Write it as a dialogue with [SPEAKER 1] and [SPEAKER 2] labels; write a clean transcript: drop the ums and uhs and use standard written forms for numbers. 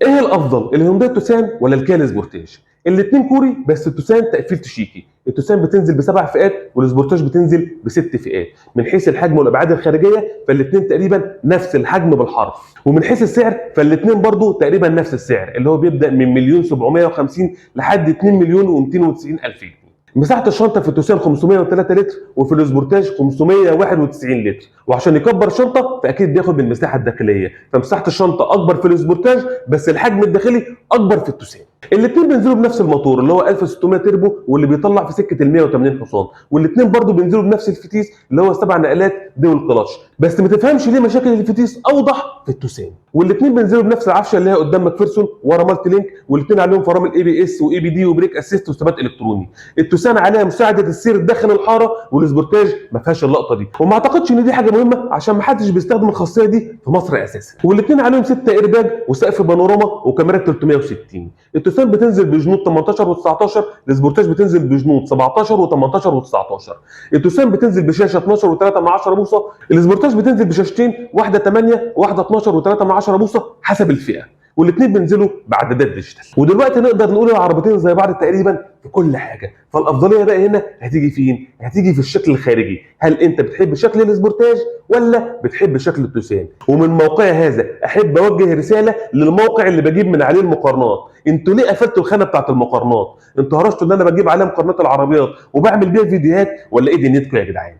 [SPEAKER 1] ايه الافضل، الهيونداي توسان ولا الكيا سبورتاج؟ الاثنين كوري، بس التوسان تقفيل تشيكي. التوسان بتنزل بسبع فئات والسبورتاج بتنزل بست فئات. من حيث الحجم والابعاد الخارجيه فالاثنين تقريبا نفس الحجم بالحرف، ومن حيث السعر فالاثنين برضو تقريبا نفس السعر، اللي هو بيبدا من 1,750,000 لحد 2,290,000 جنيه. مساحه الشنطه في التوسان 503 لتر، وفي السبورتاج 591 لتر. وعشان يكبر الشنطه فاكيد بياخد من المساحه الداخليه، فمساحه الشنطه اكبر في السبورتاج بس الحجم الداخلي اكبر في التوسان. الاثنين بينزلوا بنفس الموتور اللي هو 1600 تربو، واللي بيطلع في سكه ال 180 حصان، والاثنين برضو بينزلوا بنفس الفتيس اللي هو 7 نقلات دول كلاتش. بس ما تفهمش ليه مشاكل الفتيس اوضح في التوسان. والاثنين بينزلوا بنفس العفشه اللي هي قدام ماكفيرسون ورا مالتي لينك، والاثنين عليهم فرامل اي بي اس واي بي دي وبريك اسيست وثبات الكتروني. التوسان عليها مساعده السير داخل الحاره، والسبورتاج ما فيهاش اللقطه دي، وما اعتقدش ان دي حاجه مهمه عشان ما حدش بيستخدم الخاصيه دي في مصر اساسا. والاثنين عليهم 6 ايرباج وسقف بانوراما وكاميرات 360. التوسان بتنزل بجنود 18 و19، السبورتاج بتنزل بجنود 17 و18 و19. التوسان بتنزل بشاشه 12 و3 بوصه، السبورتاج بتنزل بشاشتين، واحده 8 وواحده 12 و3 بوصه حسب الفئه، والاثنين بينزلوا باعدادات ديجيتال. ودلوقتي نقدر نقول العربيتين زي بعض تقريبا في كل حاجه، فالافضليه بقى هنا هتيجي فين؟ هتيجي في الشكل الخارجي. هل انت بتحب شكل السبورتاج ولا بتحب شكل التوسان؟ ومن موقعي هذا احب اوجه رساله للموقع اللي بجيب من عليه المقارنات: انتوا ليه قفلتوا الخانه بتاعت المقارنات؟ انتوا هرشتوا ان انا بجيب عليها مقارنات العربيات وبعمل بيها فيديوهات، ولا ايه دنيتكم يا جدعان؟